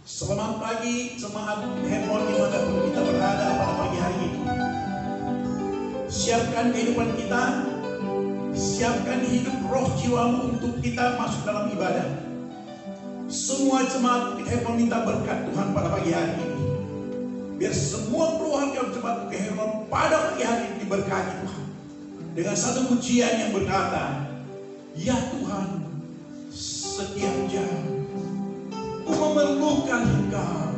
Selamat pagi, semangat handphone dimanapun kita berada pada pagi hari ini. Siapkan kehidupan kita, siapkan hidup roh jiwamu untuk kita masuk dalam ibadah. Semua jemaat handphone minta berkat Tuhan pada pagi hari ini. Biar semua keluarga jemaat handphone pada pagi hari ini diberkati Tuhan. Dengan satu pujian yang berkata, ya Tuhan, setiap jam ku memerlukan Engkau.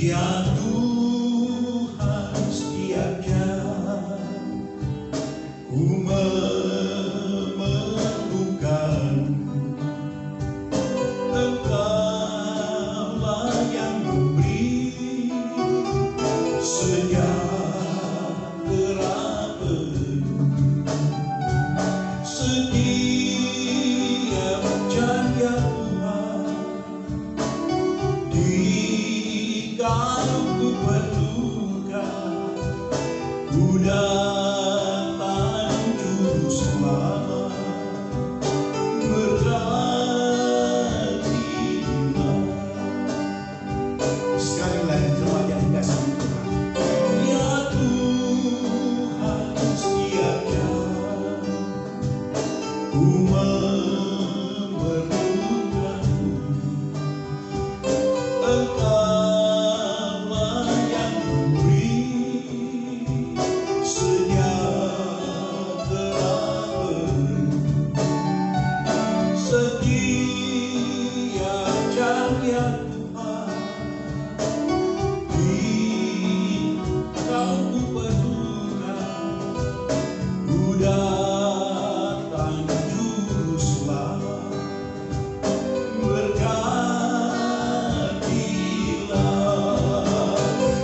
Ya Tuhan, setiap jam ku memerlukan Engkaulah yang memberi sejahtera penuh. Setiap jam ya Tuhan, di kau ku perlukan, ku datang juru selamat, berhatilah. Sekali lagi jemaat yang dikasihi Tuhan, ya Tuhan, setiap jam ku memerlukan Engkaulah yang memberi sejahtera penuh. Setiap jam ya Tuhan, di kau ku perlukan, ku datang juru selamat, berkatilah.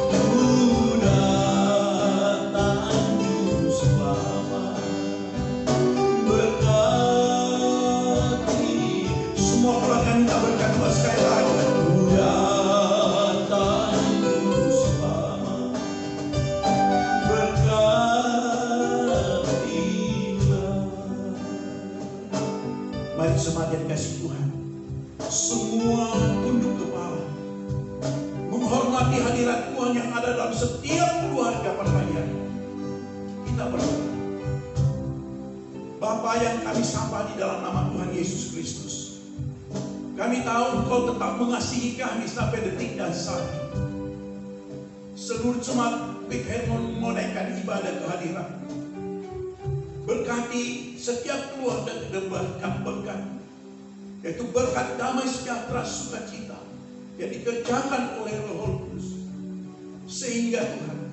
Ku datang juru selamat, berkati. Semua keluarga minta berkat Tuhan sekali lagi. Ku datang juru selamat, berkatilah. Mari jemaat yang dikasihi Tuhan, semua tunduk kepala, menghormati hadirat Tuhan yang ada dalam setiap keluarga pada pagi hari ini. Kita berdoa. Bapa yang kami sapa di dalam nama Tuhan Yesus Kristus, kami tahu Engkau tetap mengasihi kami sampai detik dan saat ini. Seluruh jemaat Big Hermon menaikkan ibadah kehadiran. Berkati setiap keluarga diberikan berkat, yaitu berkat damai sejahtera sukacita yang dikerjakan oleh Roh Kudus. Sehingga Tuhan,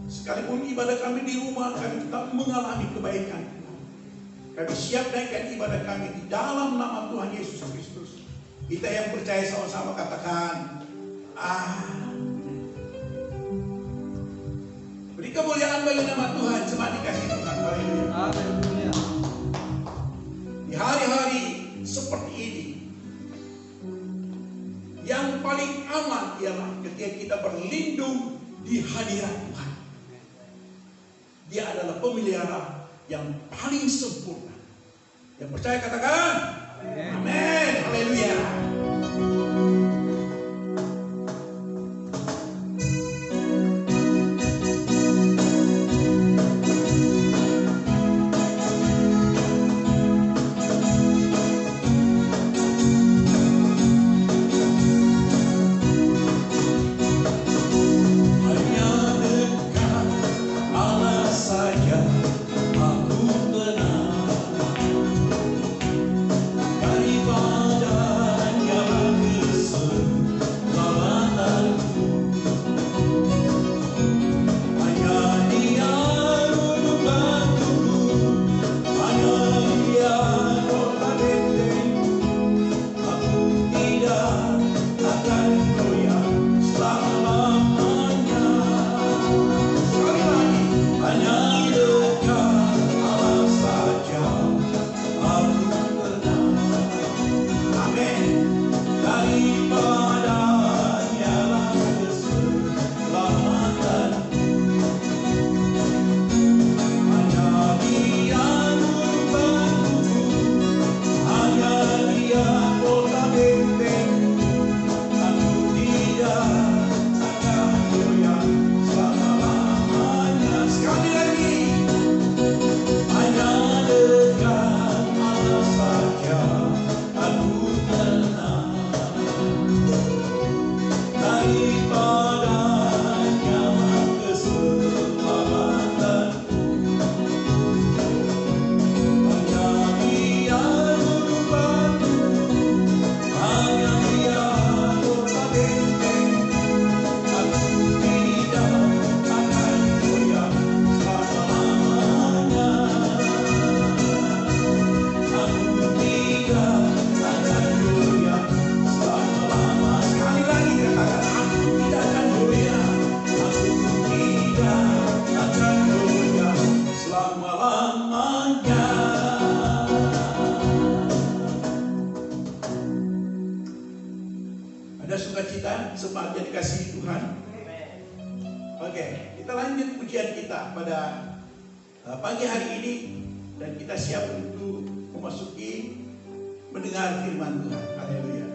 sekalipun ibadah kami di rumah, kami tetap mengalami kebaikan. Kami siap naikkan ibadah kami di dalam nama Tuhan Yesus Kristus. Kita yang percaya sama-sama katakan amin. Beri kemuliaan bagi nama Tuhan, jemaat dikasihi Tuhan. Haleluya. Haleluya. Di hari-hari seperti ini, yang paling aman ialah ketika kita berlindung di hadirat Tuhan. Dia adalah pemelihara yang paling sempurna. Yang percaya katakan amin. Haleluya. Hanya dekat Allah saja aku tenang, daripada semangat yang dikasihi Tuhan. Oke, kita lanjut pujian kita pada pagi hari ini, dan kita siap untuk memasuki mendengar firman Tuhan. Haleluya.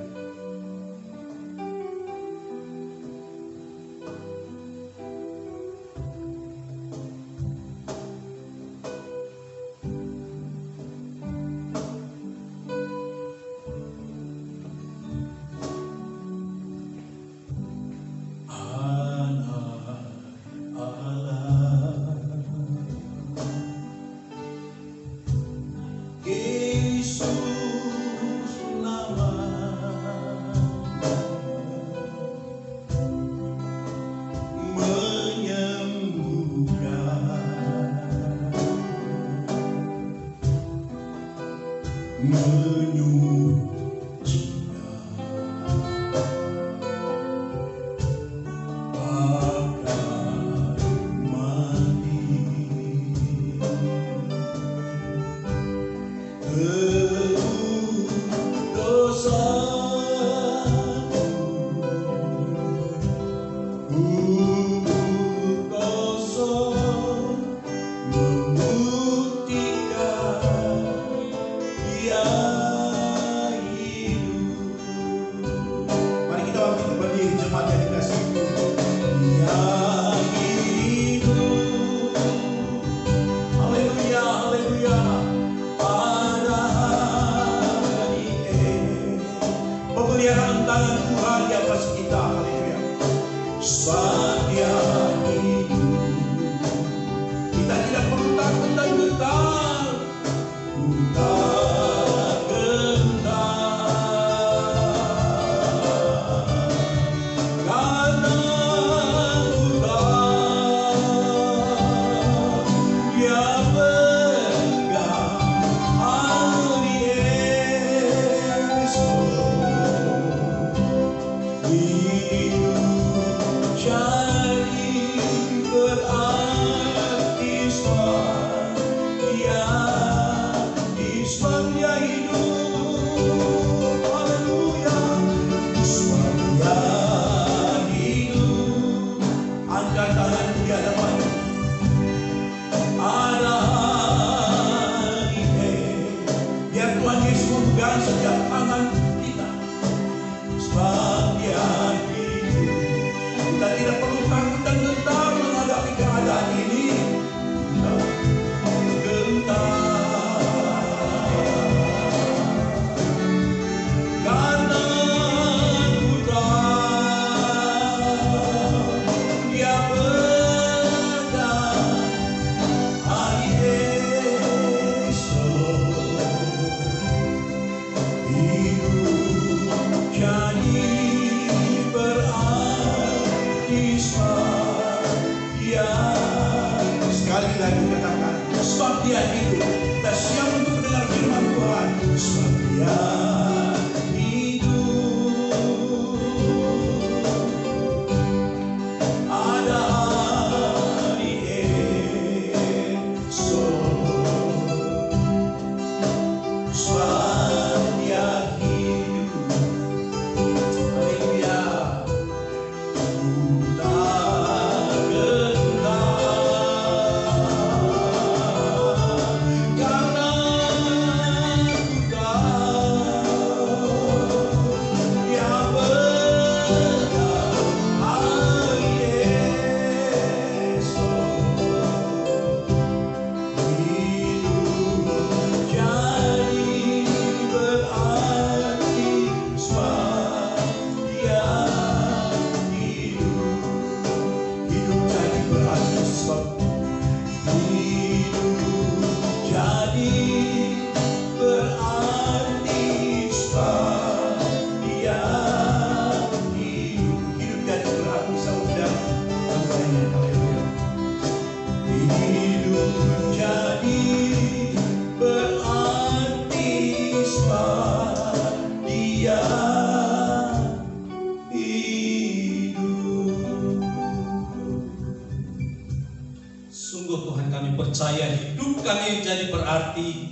percaya hidup kami jadi berarti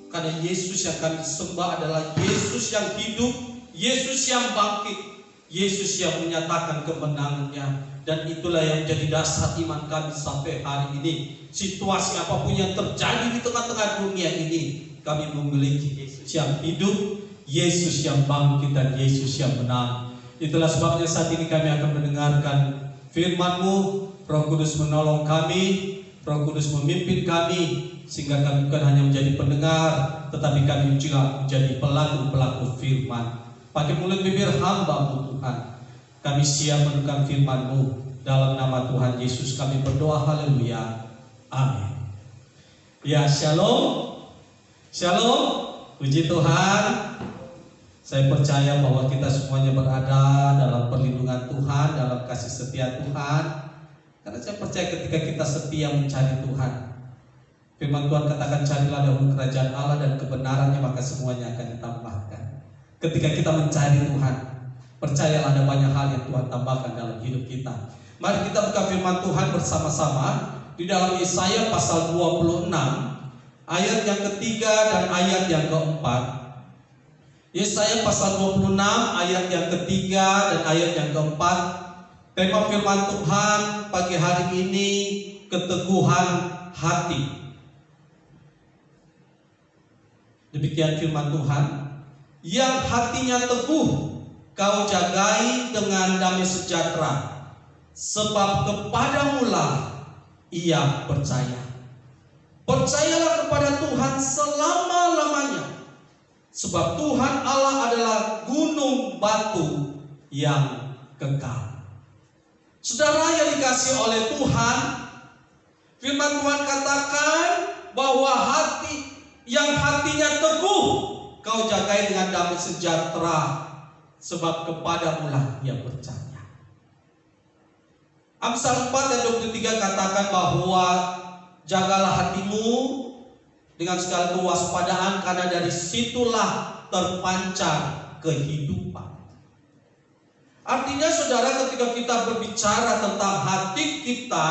karena Yesus yang kami sembah adalah Yesus yang hidup, Yesus yang bangkit, Yesus yang menyatakan kemenangannya. Dan itulah yang menjadi dasar iman kami sampai hari ini. Situasi apapun yang terjadi di tengah-tengah dunia ini, kami memiliki Yesus yang hidup, Yesus yang bangkit, dan Yesus yang menang. Itulah sebabnya saat ini kami akan mendengarkan firman-Mu. Roh Kudus menolong kami, Roh Kudus memimpin kami, sehingga kami bukan hanya menjadi pendengar, tetapi kami juga menjadi pelaku-pelaku firman. Pakai mulut bibir hamba-Mu Tuhan, kami siap mendengar firman-Mu. Dalam nama Tuhan Yesus kami berdoa, haleluya, amin. Ya, shalom, shalom, puji Tuhan. Saya percaya bahwa kita semuanya berada dalam perlindungan Tuhan, dalam kasih setia Tuhan. Karena saya percaya ketika kita setia mencari Tuhan, firman Tuhan katakan, carilah dahulu kerajaan Allah dan kebenarannya, maka semuanya akan ditambahkan. Ketika kita mencari Tuhan, percayalah ada banyak hal yang Tuhan tambahkan dalam hidup kita. Mari kita buka firman Tuhan bersama-sama di dalam Yesaya pasal 26 ayat yang ketiga dan ayat yang keempat. Yesaya pasal 26 ayat yang ketiga dan ayat yang keempat. Tema firman Tuhan pagi hari ini, keteguhan hati. Demikian firman Tuhan, yang hatinya teguh kau jagai dengan damai sejahtera, sebab kepadamulah ia percaya. Percayalah kepada Tuhan selama-lamanya, sebab Tuhan Allah adalah gunung batu yang kekal. Saudara yang dikasihi oleh Tuhan, firman Tuhan katakan bahwa yang hatinya teguh kau jagai dengan damai sejahtera, sebab kepadamulah ia percaya. Amsal 4 ayat 23 katakan bahwa jagalah hatimu dengan segala kewaspadaan, karena dari situlah terpancar kehidupan. Artinya saudara, ketika kita berbicara tentang hati kita,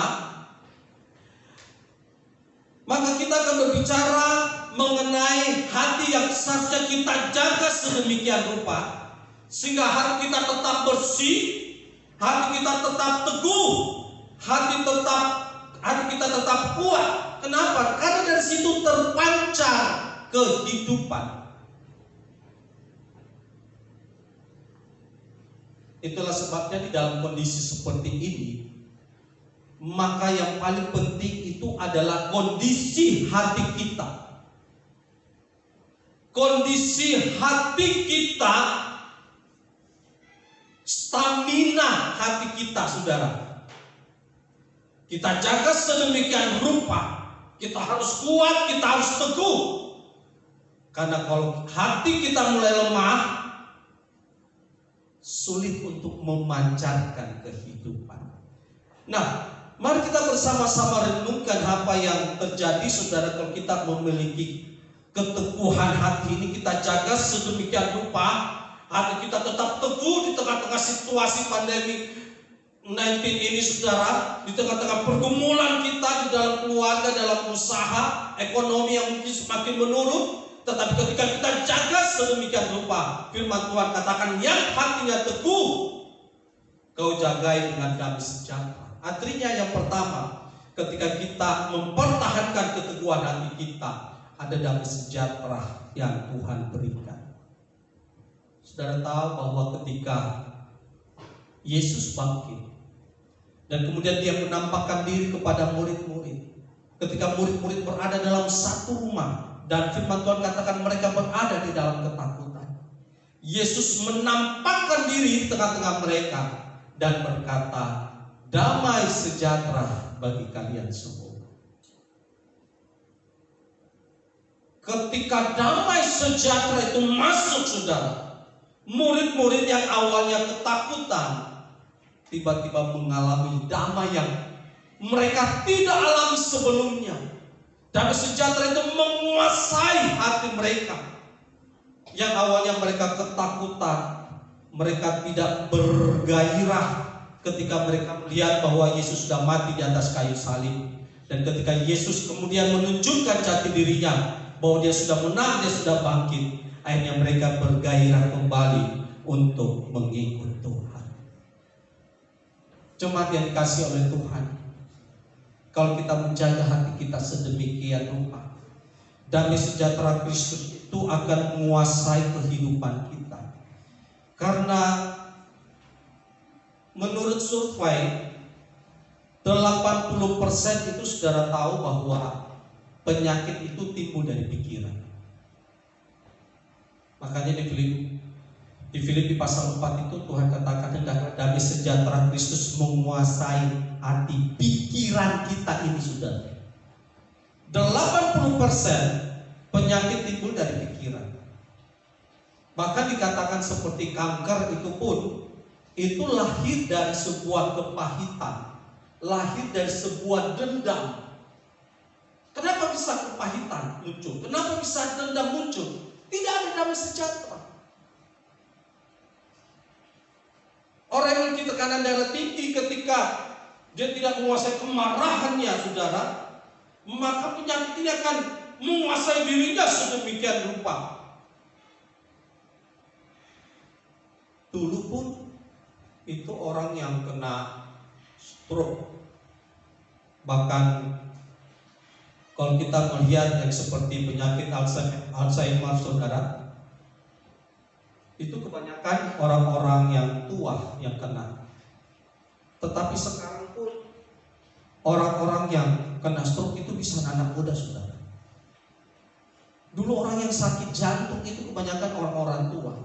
maka kita akan berbicara mengenai hati yang seharusnya kita jaga sedemikian rupa, sehingga hati kita tetap bersih, hati kita tetap teguh, hati kita tetap kuat. Kenapa? Karena dari situ terpancar kehidupan. Itulah sebabnya di dalam kondisi seperti ini, maka yang paling penting itu adalah kondisi hati kita. Kondisi hati kita, stamina hati kita, saudara, kita jaga sedemikian rupa. Kita harus kuat, kita harus teguh. Karena kalau hati kita mulai lemah, sulit untuk memancarkan kehidupan. Nah, mari kita bersama-sama renungkan apa yang terjadi, saudara, kalau kita memiliki keteguhan hati ini. Kita jaga sedemikian rupa hati kita tetap teguh di tengah-tengah situasi pandemi 19 ini, saudara, di tengah-tengah pergumulan kita di dalam keluarga, dalam usaha, ekonomi yang mungkin semakin menurun. Tetapi ketika kita jaga sedemikian rupa, firman Tuhan katakan, yang hatinya teguh kau jagai dengan damai sejahtera. Artinya yang pertama, ketika kita mempertahankan keteguhan hati kita, ada damai sejahtera yang Tuhan berikan. Saudara tahu bahwa ketika Yesus bangkit dan kemudian dia menampakkan diri kepada murid-murid, ketika murid-murid berada dalam satu rumah, dan firman Tuhan katakan mereka berada di dalam ketakutan, Yesus menampakkan diri di tengah-tengah mereka dan berkata, damai sejahtera bagi kalian semua. Ketika damai sejahtera itu masuk, saudara, murid-murid yang awalnya ketakutan tiba-tiba mengalami damai yang mereka tidak alami sebelumnya. Damai sejahtera itu menguasai hati mereka. Yang awalnya mereka ketakutan, mereka tidak bergairah ketika mereka melihat bahwa Yesus sudah mati di atas kayu salib. Dan ketika Yesus kemudian menunjukkan jati dirinya, bahwa dia sudah menang, dia sudah bangkit, akhirnya mereka bergairah kembali untuk mengikut Tuhan. Jemaat yang dikasihi oleh Tuhan, kalau kita menjaga hati kita sedemikian rupa, damai sejahtera Kristus itu akan menguasai kehidupan kita. Karena menurut survei 80% itu saudara tahu bahwa penyakit itu timbul dari pikiran. Makanya di Filipi pasal 4 itu Tuhan katakan hendaklah damai sejahtera Kristus menguasai hati pikiran kita ini, saudara. 80% penyakit timbul dari pikiran. Bahkan dikatakan seperti kanker itu pun itu lahir dari sebuah kepahitan, lahir dari sebuah dendam. Kenapa bisa kepahitan muncul? Kenapa bisa dendam muncul? Tidak ada damai sejahtera. Orang yang memiliki tekanan darah tinggi, ketika dia tidak menguasai kemarahannya, saudara, maka penyakit ini akan menguasai dirinya sedemikian rupa. Dulu pun itu orang yang kena stroke, bahkan kalau kita melihat yang seperti penyakit Alzheimer, saudara, itu kebanyakan orang-orang yang tua yang kena. Tetapi sekarang pun orang-orang yang kena stroke itu bisa anak muda, saudara. Dulu orang yang sakit jantung itu kebanyakan orang-orang tua.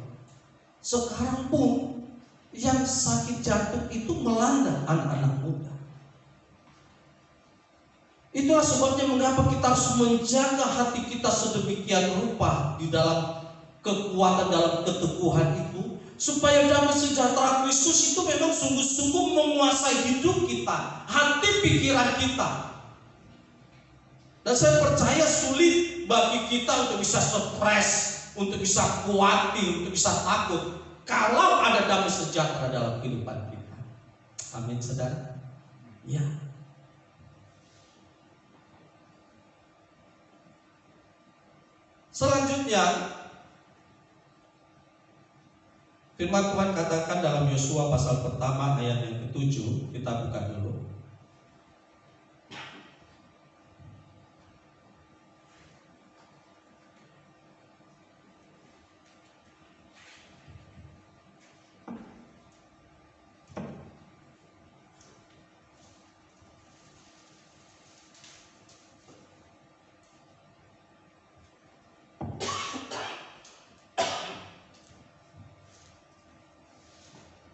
Sekarang pun yang sakit jantung itu melanda anak-anak muda. Itulah sebabnya mengapa kita harus menjaga hati kita sedemikian rupa di dalam kekuatan, dalam keteguhan itu, supaya damai sejahtera Kristus itu memang sungguh-sungguh menguasai hidup kita, hati pikiran kita. Dan saya percaya sulit bagi kita untuk bisa stres, untuk bisa khawatir, untuk bisa takut, kalau ada damai sejahtera dalam kehidupan kita. Amin, saudara. Ya. Selanjutnya, firman Tuhan katakan dalam Yosua pasal pertama ayat yang ke-7, kita buka dulu.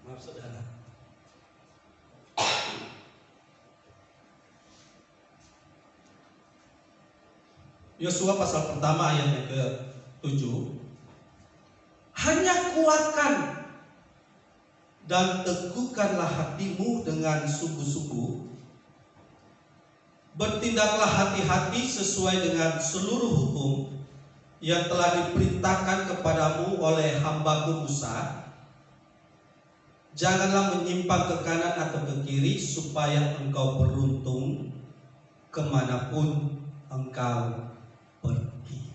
Maaf, saudara. Yosua pasal pertama ayat yang ke-7. Hanya kuatkan dan teguhkanlah hatimu dengan sungguh-sungguh. Bertindaklah hati-hati sesuai dengan seluruh hukum yang telah diperintahkan kepadamu oleh hambaku Musa. Janganlah menyimpang ke kanan atau ke kiri, supaya engkau beruntung kemanapun engkau pergi.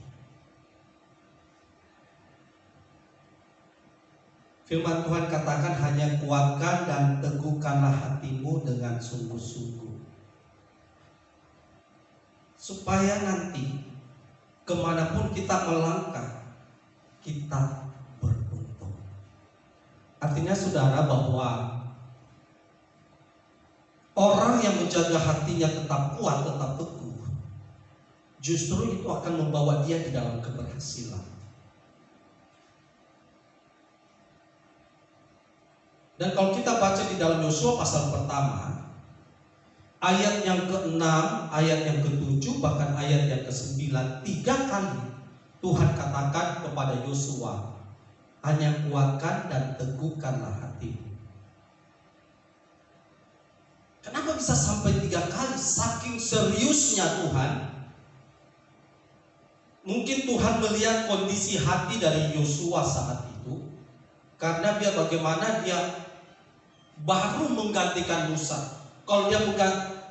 Firman Tuhan katakan hanya kuatkan dan teguhkanlah hatimu dengan sungguh-sungguh, supaya nanti kemanapun kita melangkah, kita beruntung. Artinya, saudara, bahwa orang yang menjaga hatinya tetap kuat, tetap teguh, justru itu akan membawa dia di dalam keberhasilan. Dan kalau kita baca di dalam Yosua pasal pertama, ayat yang ke-6, ayat yang ke-7, bahkan ayat yang ke-9, 3 kali Tuhan katakan kepada Yosua, hanya kuatkan dan teguhkanlah hatimu. Kenapa bisa sampai 3 kali? Saking seriusnya Tuhan. Mungkin Tuhan melihat kondisi hati dari Yosua saat itu, karena bagaimana dia baru menggantikan Musa. Kalau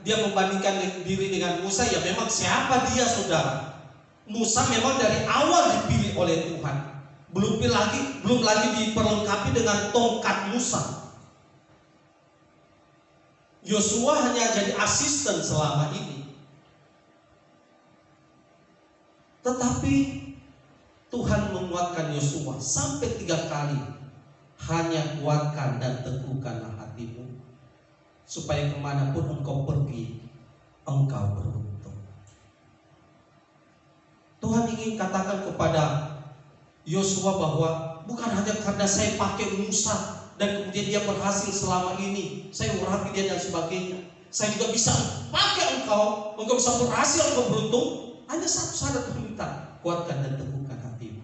dia membandingkan diri dengan Musa, ya memang siapa dia, saudara? Musa memang dari awal dipilih oleh Tuhan. Belum lagi diperlengkapi dengan tongkat Musa. Yosua hanya jadi asisten selama ini. Tetapi Tuhan menguatkan Yosua sampai 3 kali. Hanya kuatkan dan teguhkanlah hatimu, supaya kemanapun engkau pergi, engkau beruntung. Tuhan ingin katakan kepada Yosua bahwa bukan hanya karena saya pakai Musa dan kemudian dia berhasil selama ini, saya urapi dia dan sebagainya, saya juga bisa pakai engkau bisa berhasil, engkau beruntung. Hanya satu syarat Tuhan minta, kuatkan dan teguhkan hatimu.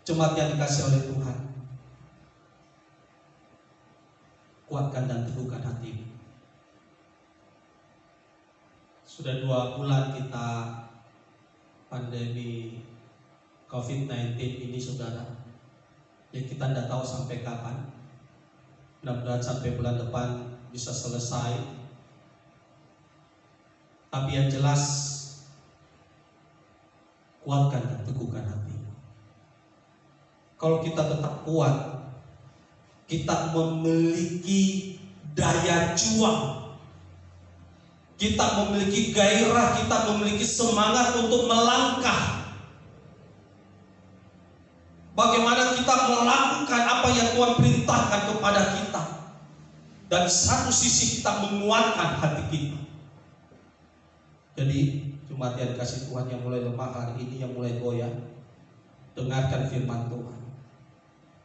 Jemaat yang dikasih oleh Tuhan, kuatkan dan teguhkan hatimu. Sudah 2 bulan kita pandemi COVID-19 ini, saudara. Ya, kita tidak tahu sampai kapan. Mudah-mudahan sampai bulan depan bisa selesai. Tapi yang jelas, kuatkan dan teguhkan hati. Kalau kita tetap kuat, kita memiliki daya juang, kita memiliki gairah, kita memiliki semangat untuk melangkah. Bagaimana kita melakukan apa yang Tuhan perintahkan kepada kita. Dan satu sisi kita menguatkan hati kita. Jadi jemaat yang dikasih Tuhan yang mulai lemah hari ini, yang mulai goyah, dengarkan firman Tuhan.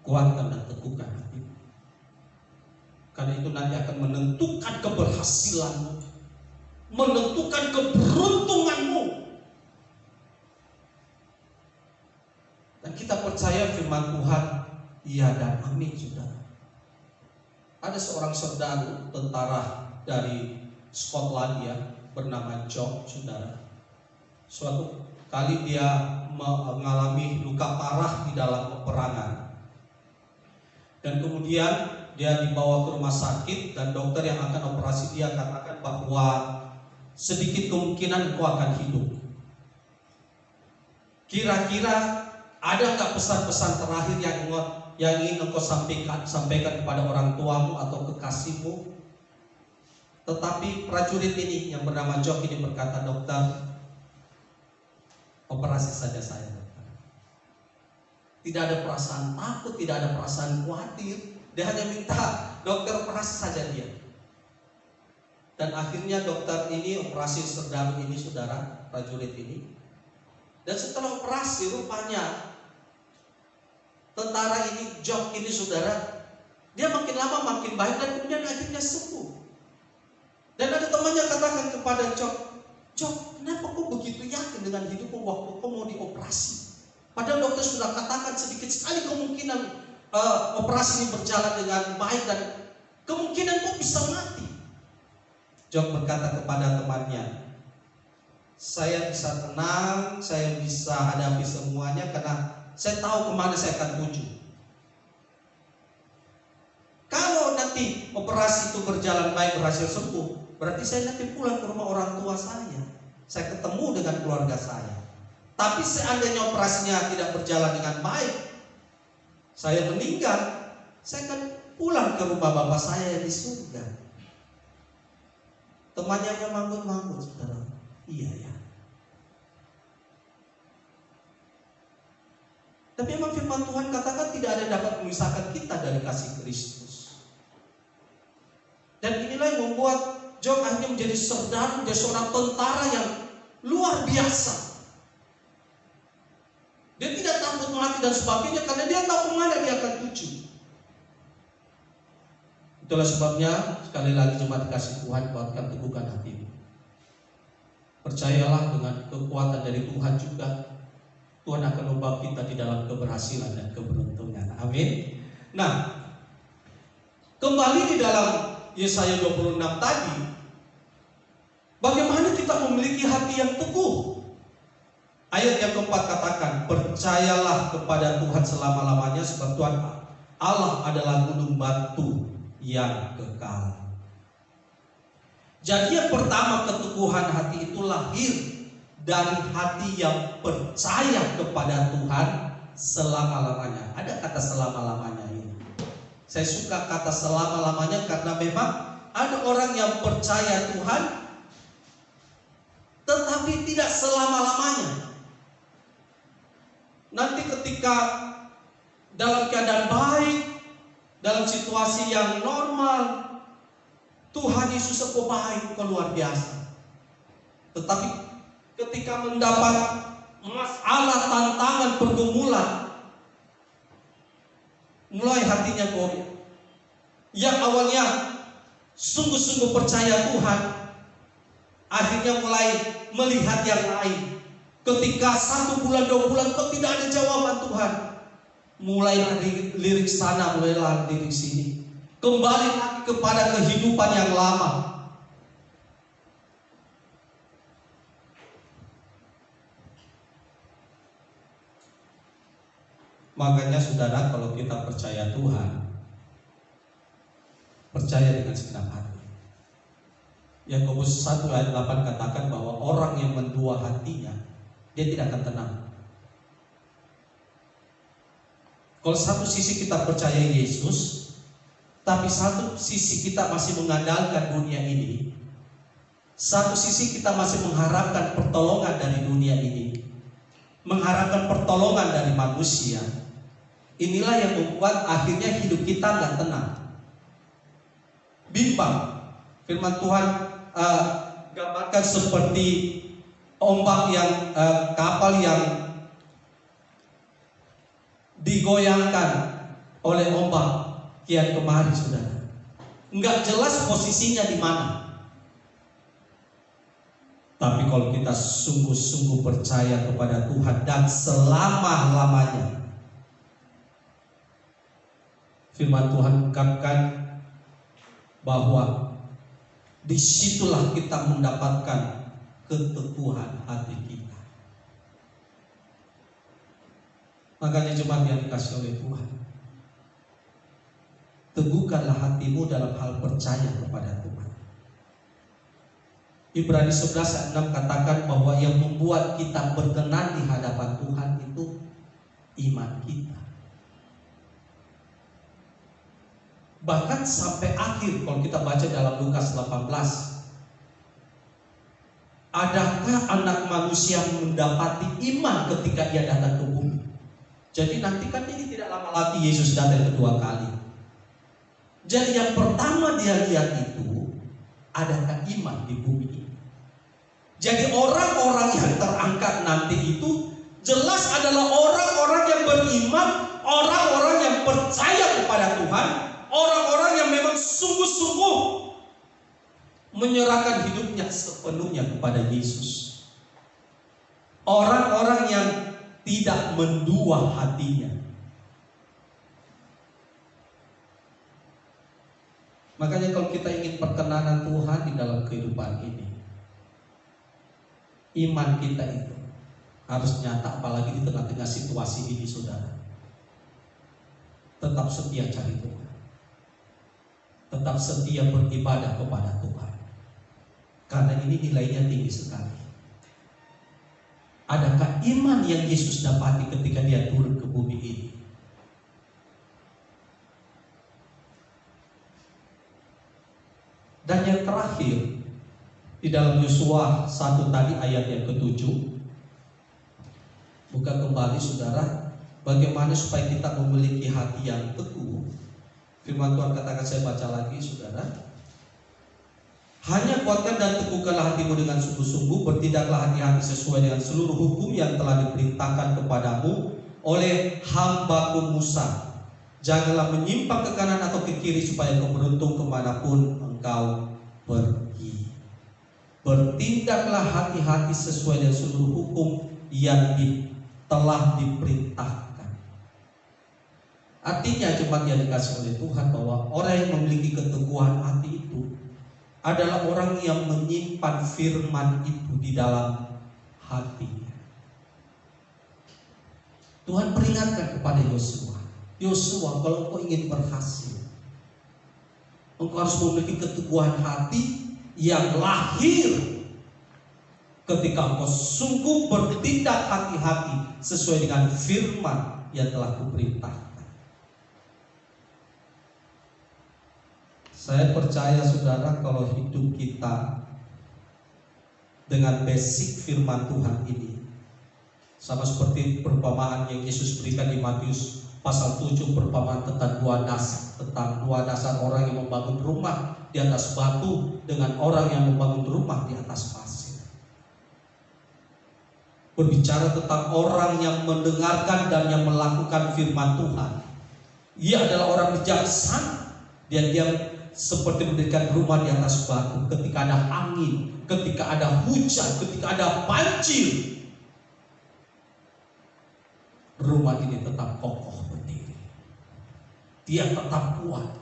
Kuatkan dan teguhkan hati. Karena itu nanti akan menentukan keberhasilanmu, menentukan keberuntunganmu. Dan kita percaya firman Tuhan, iya dan amin, saudara. Ada seorang serdaru tentara dari Skotlandia bernama Jock, saudara. Suatu kali dia mengalami luka parah di dalam peperangan. Dan kemudian dia dibawa ke rumah sakit, dan dokter yang akan operasi dia katakan bahwa sedikit kemungkinan engkau akan hidup. Kira-kira ada nggak pesan-pesan terakhir yang ingin engkau sampaikan kepada orang tuamu atau kekasihmu? Tetapi prajurit ini yang bernama Jock ini berkata, dokter, operasi saja saya, dokter. Tidak ada perasaan takut, tidak ada perasaan khawatir. Dia hanya minta dokter operasi saja dia. Dan akhirnya dokter ini operasi serdaru ini, saudara, prajurit ini. Dan setelah operasi rupanya tentara ini, Jock ini, saudara, dia makin lama makin baik dan kemudian akhirnya sembuh. Dan ada temannya katakan kepada Jock, kenapa kau begitu yakin dengan hidupmu waktu kau mau dioperasi? Padahal dokter sudah katakan sedikit sekali kemungkinan operasi ini berjalan dengan baik dan kemungkinan kau bisa mati. Jock berkata kepada temannya, saya bisa tenang, saya bisa hadapi semuanya karena saya tahu kemana saya akan tuju. Kalau nanti operasi itu berjalan baik, berhasil sembuh, berarti saya nanti pulang ke rumah orang tua saya. Saya ketemu dengan keluarga saya. Tapi seandainya operasinya tidak berjalan dengan baik, saya meninggal, saya akan pulang ke rumah bapak saya yang di surga. Temannya yang manggut-manggut, saudara. Iya ya. Tapi memang firman Tuhan katakan tidak ada yang dapat memisahkan kita dari kasih Kristus. Dan inilah yang membuat Jock akhirnya menjadi serdaru, menjadi seorang tentara yang luar biasa. Dia tidak takut mati dan sebagainya karena dia tahu kemana dia akan tuju. Itulah sebabnya sekali lagi jemaat kasih Tuhan, kuatkan teguhkan hatimu. Percayalah dengan kekuatan dari Tuhan juga, Tuhan akan membawa kita di dalam keberhasilan dan keberuntungan. Amin. Nah, kembali di dalam Yesaya 26 tadi, bagaimana kita memiliki hati yang teguh? Ayat yang keempat katakan, percayalah kepada Tuhan selama-lamanya, sebab Tuhan Allah adalah gunung batu yang kekal. Jadi yang pertama, keteguhan hati itu lahir dari hati yang percaya kepada Tuhan selama-lamanya. Ada kata selama-lamanya ini. Saya suka kata selama-lamanya karena memang ada orang yang percaya Tuhan tetapi tidak selama-lamanya. Nanti ketika dalam keadaan baik, dalam situasi yang normal, Tuhan Yesus kok baik, kok luar biasa. Tetapi ketika mendapat masalah, tantangan, pergumulan, mulai hatinya goyah. Yang awalnya sungguh-sungguh percaya Tuhan, akhirnya mulai melihat yang lain. Ketika 1 bulan, 2 bulan kok tidak ada jawaban Tuhan, mulai lirik sana, mulai lirik sini, kembali lagi kepada kehidupan yang lama. Makanya saudara, kalau kita percaya Tuhan, percaya dengan segenap hati. Yakobus 1 ayat 8 katakan bahwa orang yang mendua hatinya, dia tidak akan tenang. Kalau satu sisi kita percaya Yesus, tapi satu sisi kita masih mengandalkan dunia ini, satu sisi kita masih mengharapkan pertolongan dari dunia ini, mengharapkan pertolongan dari manusia, inilah yang membuat akhirnya hidup kita nggak tenang, bimbang. Firman Tuhan gambarkan seperti ombak yang kapal yang digoyangkan oleh ombak kian kemari, saudara. Enggak jelas posisinya di mana. Tapi kalau kita sungguh-sungguh percaya kepada Tuhan dan selama-lamanya, firman Tuhan ungkapkan bahwa disitulah kita mendapatkan keteguhan hati kita. Makanya jemaat yang dikasih oleh Tuhan, teguhkanlah hatimu dalam hal percaya kepada Tuhan. Ibrani 11 ayat 6 katakan bahwa yang membuat kita berkenan di hadapan Tuhan itu iman kita. Bahkan sampai akhir, kalau kita baca dalam Lukas 18, adakah anak manusia mendapati iman ketika ia datang ke bumi? Jadi nanti kan ini tidak lama lagi Yesus datang kedua kali. Jadi yang pertama dia lihat itu, adakah iman di bumi ini? Jadi orang-orang yang terangkat nanti itu jelas adalah orang-orang yang beriman, orang-orang yang percaya kepada Tuhan, orang-orang yang memang sungguh-sungguh menyerahkan hidupnya sepenuhnya kepada Yesus. Orang-orang yang tidak mendua hatinya. Makanya kalau kita ingin perkenanan Tuhan di dalam kehidupan ini, iman kita itu harus nyata, apalagi di tengah-tengah situasi ini, saudara. Tetap setia cari Tuhan, tetap setia beribadah kepada Tuhan, karena ini nilainya tinggi sekali. Adakah iman yang Yesus dapati ketika dia turun ke bumi ini? Dan yang terakhir, di dalam Yosua 1 tadi ayat yang ke-7, buka kembali saudara, bagaimana supaya kita memiliki hati yang teguh. Firman Tuhan katakan, saya baca lagi saudara. Hanya kuatkan dan teguhkanlah hatimu dengan sungguh-sungguh, bertindaklah hati-hati sesuai dengan seluruh hukum yang telah diperintahkan kepadamu oleh hamba-Ku Musa. Janganlah menyimpang ke kanan atau ke kiri, supaya kau beruntung kemanapun engkau pergi. Bertindaklah hati-hati sesuai dengan seluruh hukum yang telah diperintahkan. Artinya jemaat yang dikasih oleh Tuhan, bahwa orang yang memiliki keteguhan hati itu adalah orang yang menyimpan firman itu di dalam hatinya. Tuhan peringatkan kepada Yosua, Yosua, kalau engkau ingin berhasil, engkau harus memiliki keteguhan hati yang lahir ketika engkau sungguh bertindak hati-hati sesuai dengan firman yang telah kuperintahkan. Saya percaya saudara, kalau hidup kita dengan basic firman Tuhan ini, sama seperti perumpamaan yang Yesus berikan di Matius pasal 7, perumpamaan tentang dua dasar orang yang membangun rumah di atas batu dengan orang yang membangun rumah di atas pasir. Berbicara tentang orang yang mendengarkan dan yang melakukan firman Tuhan. Ia adalah orang bijaksana, dan dia seperti mendirikan rumah di atas batu. Ketika ada angin, ketika ada hujan, ketika ada banjir, rumah ini tetap kokoh berdiri. Dia tetap kuat.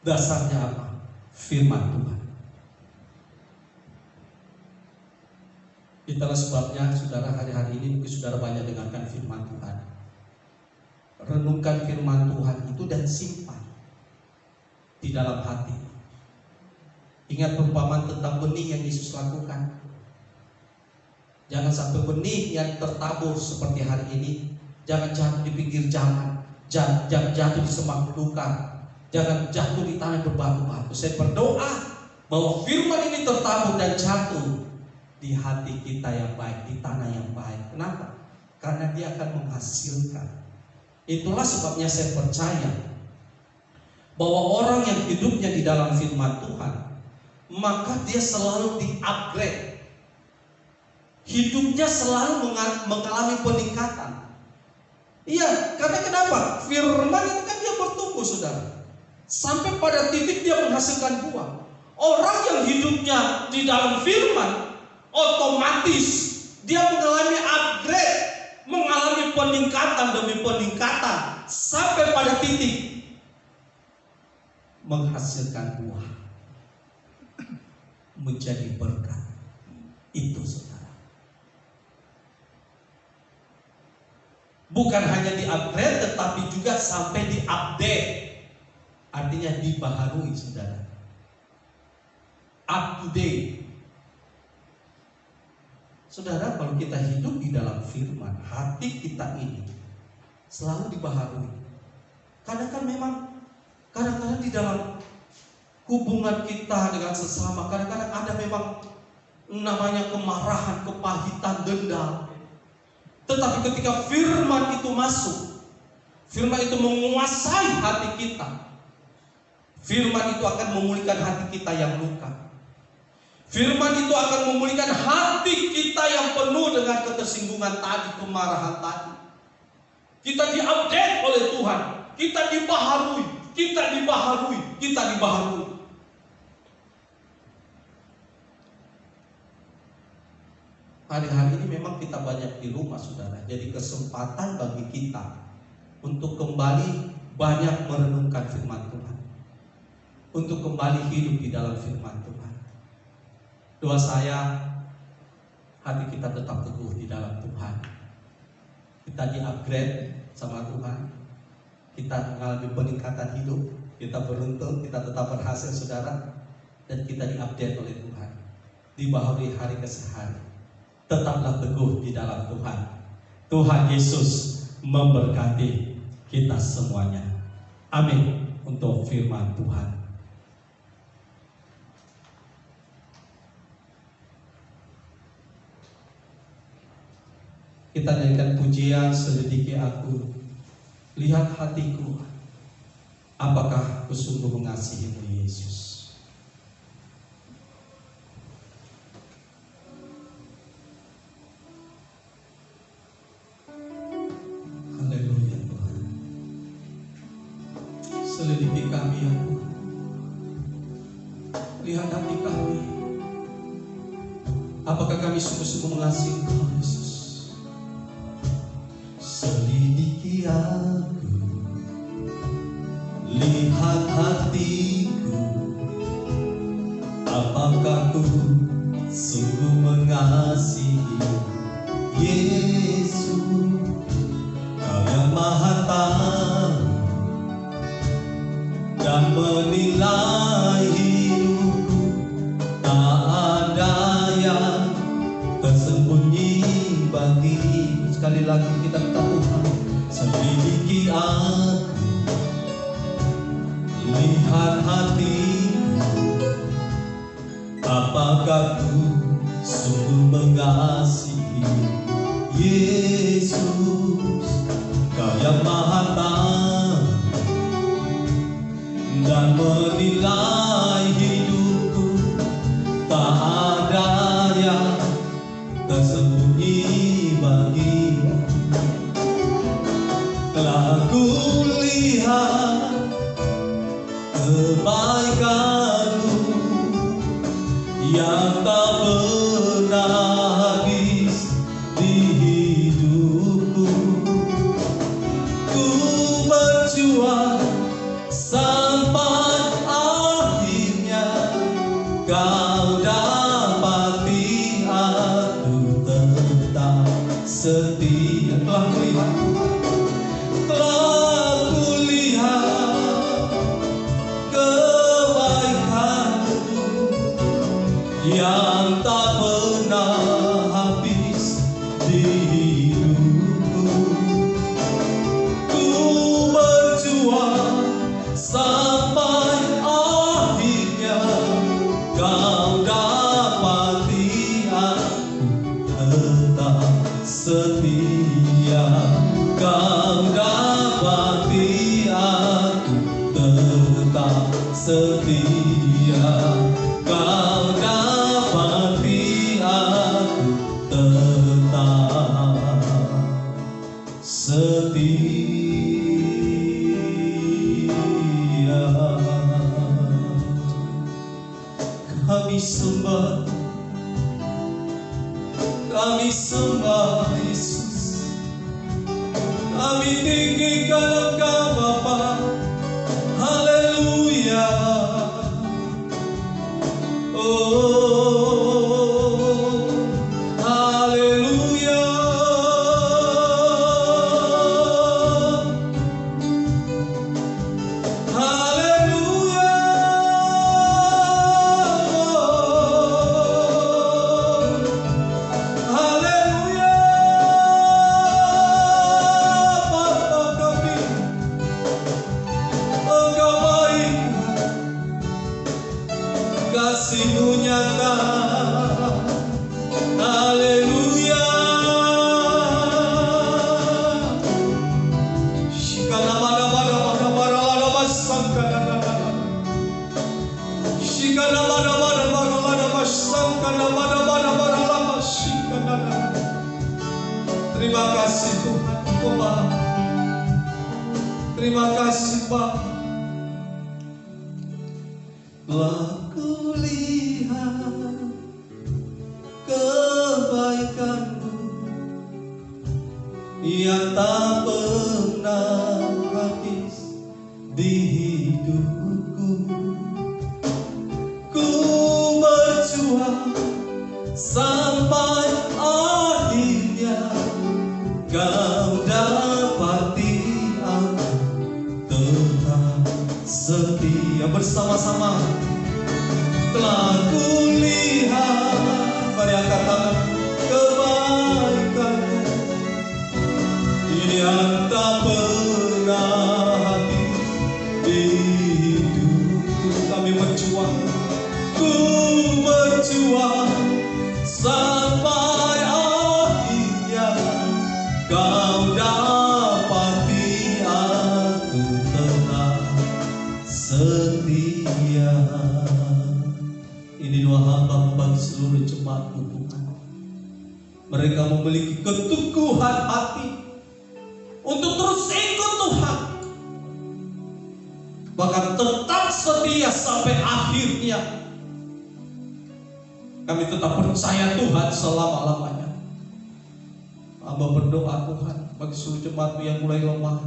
Dasarnya apa? Firman Tuhan. Itulah sebabnya saudara, hari-hari ini mungkin saudara banyak dengarkan firman Tuhan. Renungkan firman Tuhan itu dan simpan di dalam hati. Ingat perumpamaan tentang benih yang Yesus lakukan. Jangan sampai benih yang tertabur seperti hari ini, jangan jatuh di pinggir jalan, jangan jatuh di semak belukar, jangan jatuh di tanah berbatu-batu. Saya berdoa bahwa firman ini tertabur dan jatuh di hati kita yang baik, di tanah yang baik. Kenapa? Karena dia akan menghasilkan. Itulah sebabnya saya percaya bahwa orang yang hidupnya di dalam firman Tuhan, maka dia selalu di-upgrade. Hidupnya selalu mengalami peningkatan. Iya, karena kenapa? Firman itu kan dia bertumbuh, saudara, sampai pada titik dia menghasilkan buah. Orang yang hidupnya di dalam firman, otomatis dia mengalami upgrade, mengalami peningkatan demi peningkatan, sampai pada titik menghasilkan buah, menjadi berkat. Itu saudara. Bukan hanya di-upgrade, tetapi juga sampai di-update. Artinya dibaharui, saudara. Up to date. Saudara, kalau kita hidup di dalam firman, hati kita ini selalu dibaharui. Kadang-kadang di dalam hubungan kita dengan sesama, kadang-kadang ada memang namanya kemarahan, kepahitan, dendam. Tetapi ketika firman itu masuk, firman itu menguasai hati kita, firman itu akan memulihkan hati kita yang luka. Firman itu akan memulihkan hati kita yang penuh dengan ketersinggungan tadi, kemarahan tadi. Kita diupdate oleh Tuhan, kita dibaharui, kita dibaharui, kita dibaharui. Hari-hari ini memang kita banyak di rumah, saudara. Jadi kesempatan bagi kita untuk kembali banyak merenungkan firman Tuhan, untuk kembali hidup di dalam firman Tuhan. Doa saya, hati kita tetap teguh di dalam Tuhan. Kita di-upgrade sama Tuhan. Kita mengalami peningkatan hidup. Kita beruntung, kita tetap berhasil, saudara. Dan kita di-update oleh Tuhan, dibaharui hari ke hari. Tetaplah teguh di dalam Tuhan. Tuhan Yesus memberkati kita semuanya. Amin. Untuk firman Tuhan. Kita nyanyikan pujian, selidiki aku, lihat hatiku, apakah aku sungguh mengasihimu Yesus. Haleluya Tuhan. Selidiki kami ya Tuhan, lihat hati kami, apakah kami sungguh-sungguh mengasihi Engkau Yesus. Selidiki aku, lihat hatiku, apakah ku sungguh mengasihi Yesus. Kau yang maha tahu dan menilai hidupku, tak ada yang tersembunyi bagimu. Sekali lagi kita minta Tuhan, selidiki aku, aku sungguh mengasihi Yesus, Kau yang maha tahu dan menilai hidupku. Tak ada yang tersembunyi bagimu. Telah kulihat kebaikanmu yang tak pernah habis di hidupku. Ku berjuang sampai akhirnya Kau dapati aku tetap setia. Telah kulihat kebaikanmu yang tak pernah habis di hidupku. Ku berjuang sampai akhirnya Kau dapati aku tetap setia. Kau dapati aku tetap setia. Kau dapati aku tetap setia. Kami sembah Yesus, kami tinggikan Engkau Bapa. Haleluya. Oh, haleluya. Haleluya. Haleluya. Bapa kami, Engkau baik, kasih-Mu nyata. Haleluya. Shikana mana mana mana mana mana masangkana. Shikana mana mana mana mana masangkana mana mana mana mana shikana. Terima kasih Tuhan, Bapa. Terima kasih Bapa. Telah kulihat kebaikanmu yang tak pernah habis di hidupku. Ku berjuang sampai akhirnya Kau dapati aku tetap setia. Bersama-sama telah kulihat, mari angkat tangan, kebaikanmu yang tak pernah habis di hidupku. Kami berjuang, ku berjuang sampai akhirnya Kau dapati aku tetap setia. Ini doa hamba bagi seluruh jemaat Tuhan. Mereka memiliki keteguhan hati untuk terus ikut Tuhan, bahkan tetap setia sampai akhirnya. Kami tetap percaya Tuhan selama-lamanya. Hamba berdoa Tuhan bagi seluruh jemaat yang mulai lemah,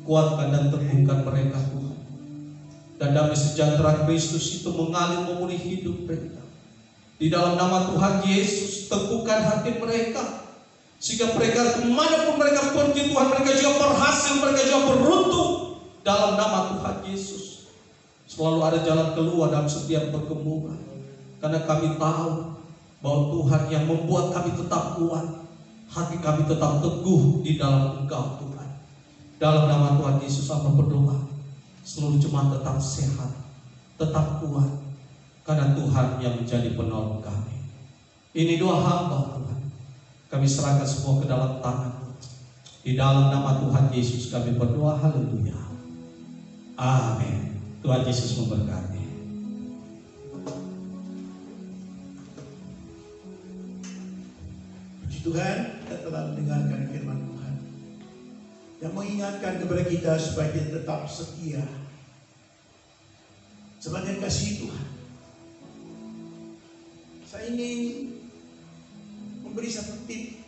kuatkan dan teguhkan mereka Tuhan. Dan damai sejahtera Kristus itu mengalir memenuhi hidup mereka. Di dalam nama Tuhan Yesus, teguhkan hati mereka, sehingga mereka kemanapun mereka pergi Tuhan, mereka juga berhasil, mereka juga beruntung. Dalam nama Tuhan Yesus, selalu ada jalan keluar dalam setiap pergumulan. Karena kami tahu bahwa Tuhan yang membuat kami tetap kuat, hati kami tetap teguh di dalam Engkau Tuhan. Dalam nama Tuhan Yesus, kami berdoa, seluruh jemaat tetap sehat, tetap kuat, karena Tuhan yang menjadi penolong kami. Ini doa hamba Tuhan, kami serahkan semua ke dalam tangan. Di dalam nama Tuhan Yesus kami berdoa, haleluya, amin. Tuhan Yesus memberkati. Puji Tuhan, kita telah mendengarkan firman Tuhan yang mengingatkan kepada kita supaya kita tetap setia sebagai kasih Tuhan. Saya ingin memberi satu tip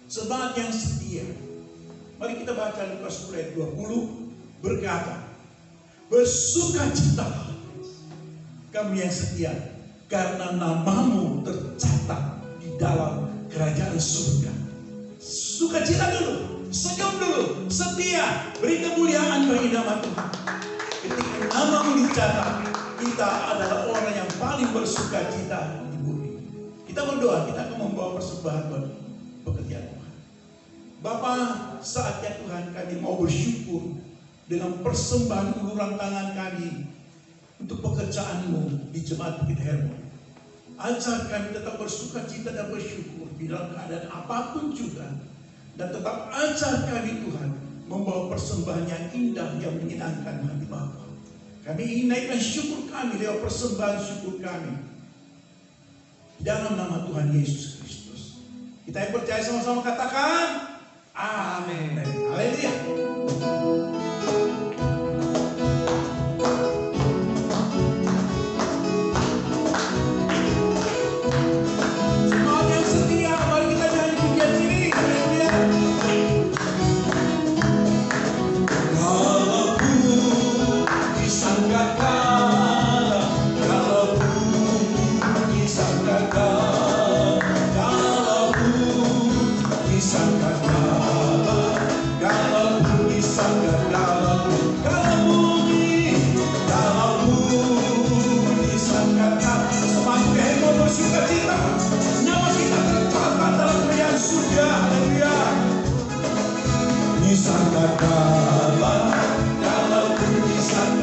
semangat yang setia. Mari kita baca Lukas 10 ayat 20 berkata, bersukacitalah kamu yang setia, karena namamu tercatat di dalam kerajaan surga. Sukacita dulu, senyum dulu, setia, beri kemuliaan bagi nama Tuhan. Ketika namamu dicatat, kita adalah orang yang paling bersukacita di bumi. Kita berdoa, kita akan membawa persembahan buat pekerjaan Tuhan. Bapa, saatnya Tuhan kami mau bersyukur dengan persembahan uluran tangan kami untuk pekerjaan-Mu di Jemaat Bukit Hermon. Ajar kami tetap bersukacita dan bersyukur di dalam keadaan apapun juga, dan tetap ajar kami Tuhan membawa persembahan yang indah yang menyenangkan hati Bapa. Kami ingin naikkan syukur kami lewat persembahan syukur kami dalam nama Tuhan Yesus Kristus. Kita yang percaya sama-sama katakan amin. Haleluya.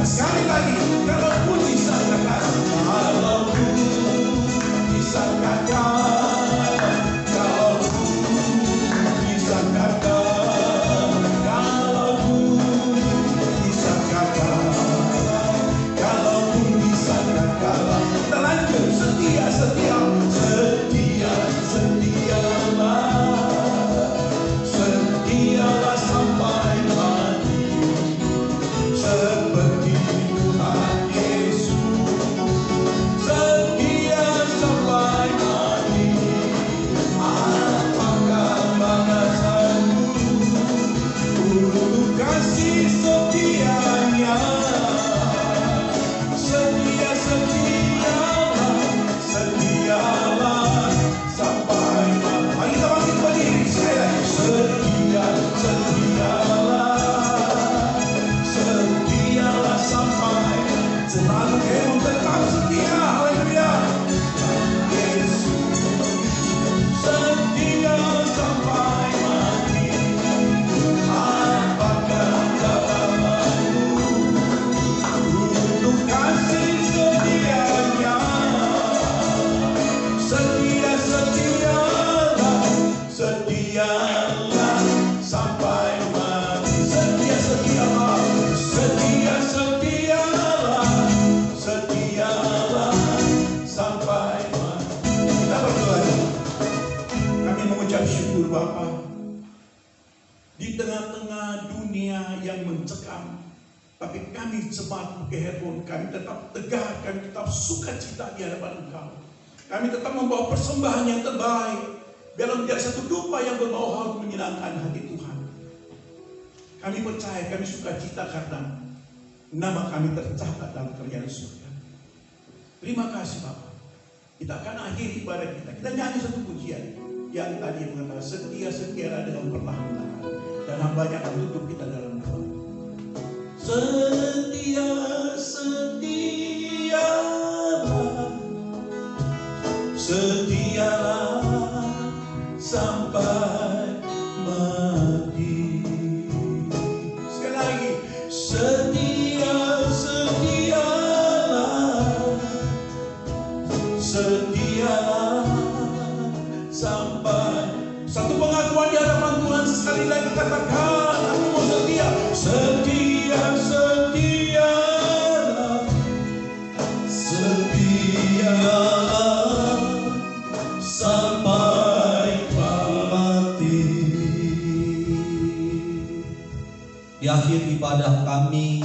Sekali lagi, kalaupun disangkakan, kalaupun disangkakan, kalaupun disangkakan, kalaupun disangkakan, kalaupun disangkakan. Kita lanjut, setia, setia, setia, setialah, setialah sampai mati. Seperti Tuhan Yesus setia sampai mati. Apakah balasanmu untuk kasih setianya? Setia, setialah, setialah sampai mati. Mari kita bangkit berdiri sekali lagi. Setia, setialah, setialah sampai selalu Kamu tetap setia. Haleluya. Yesus setia sampai mati. Apakah jawabanmu untuk kasih setianya? Setia, setialah, setialah sampai mati. Setia, setialah, setia, setialah, setialah sampai mati. Kita berdoa. Kami mengucap syukur Bapa, di tengah-tengah dunia yang mencekam, tapi kami Jemaat Bukit Hermon, kami tetap tegar, kami tetap sukacita di hadapan Engkau. Kami tetap membawa persembahan yang terbaik, biarlah menjadi satu dupa yang berbau harum menyenangkan hati Tuhan. Kami percaya, kami sukacita karena nama kami tercatat dalam kerajaan surga. Terima kasih Bapak. Kita akan akhiri ibadah kita. Kita nyanyi satu pujian yang tadi mengatakan setia, setialah dengan perlahan-lahan, dan hambanya akan tutup kita dalam doa. Setia, setialah, setialah sampai mati. Sekali lagi, setia, setialah, setialah sampai. Satu pengakuan di hadapan Tuhan, sekali lagi katakan, aku mau setia, setia, setialah, setialah sampai mati. Di akhir ibadah kami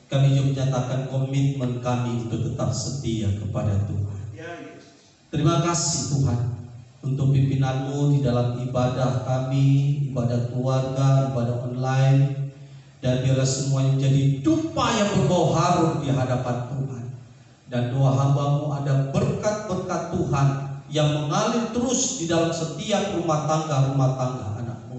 juga menyatakan komitmen kami untuk tetap setia kepada Tuhan. Terima kasih Tuhan untuk pimpinanmu di dalam ibadah kami, ibadah keluarga, ibadah online, dan biarlah semuanya menjadi dupa yang berbau harum di hadapan Tuhan. Dan doa hamba-Mu ada berkat-berkat Tuhan yang mengalir terus di dalam setiap rumah tangga anak-Mu.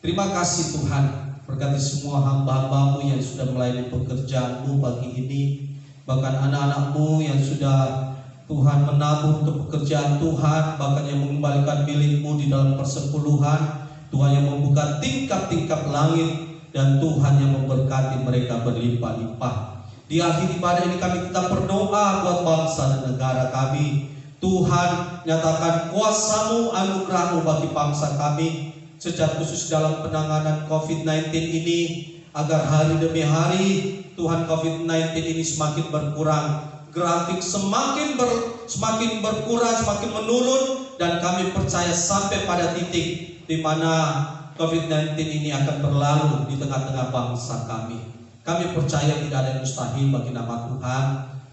Terima kasih Tuhan. Berkati semua hamba-hamba-Mu yang sudah melayani pekerjaan-Mu pagi ini, bahkan anak-anak-Mu yang sudah Tuhan menabur untuk pekerjaan Tuhan, bahkan yang mengembalikan milik-Mu di dalam persepuluhan, Tuhan yang membuka tingkap-tingkap langit, dan Tuhan yang memberkati mereka berlimpah-limpah. Di akhir ibadah ini kami tetap berdoa buat bangsa dan negara kami. Tuhan, nyatakan kuasa-Mu, anugerah-Mu bagi bangsa kami, secara khusus dalam penanganan COVID-19 ini, agar hari demi hari Tuhan COVID-19 ini semakin berkurang, grafik semakin berkurang, semakin menurun, dan kami percaya sampai pada titik di mana COVID-19 ini akan berlalu di tengah-tengah bangsa kami. Kami percaya tidak ada yang mustahil bagi nama Tuhan.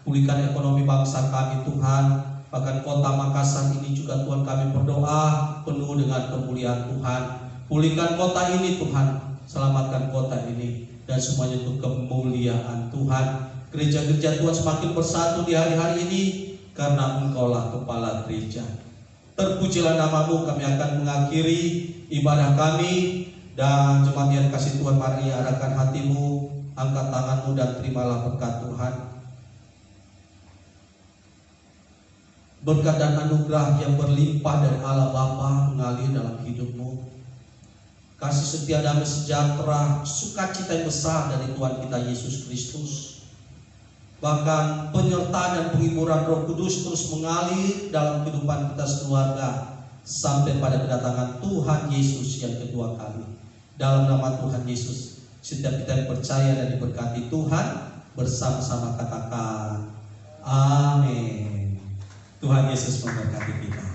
Pulihkan ekonomi bangsa kami Tuhan. Bahkan kota Makassar ini juga Tuhan kami berdoa penuh dengan kemuliaan Tuhan. Pulihkan kota ini Tuhan, selamatkan kota ini, dan semuanya untuk kemuliaan Tuhan. Gereja-gereja Tuhan semakin bersatu di hari-hari ini karena Engkaulah kepala gereja. Terpujilah nama-Mu. Kami akan mengakhiri ibadah kami, dan jemaat yang kasih Tuhan, mari arahkan hatimu, angkat tanganmu, dan terimalah berkat Tuhan. Berkat dan anugerah yang berlimpah dari Allah Bapa mengalir dalam hidupmu. Kasih setia, damai sejahtera, sukacita yang besar dari Tuhan kita Yesus Kristus, bahkan penyertaan dan penghiburan Roh Kudus terus mengalir dalam kehidupan kita sekeluarga sampai pada kedatangan Tuhan Yesus yang kedua kali. Dalam nama Tuhan Yesus, setiap kita yang percaya dan diberkati Tuhan, bersama-sama katakan amin. Tuhan Yesus memberkati kita.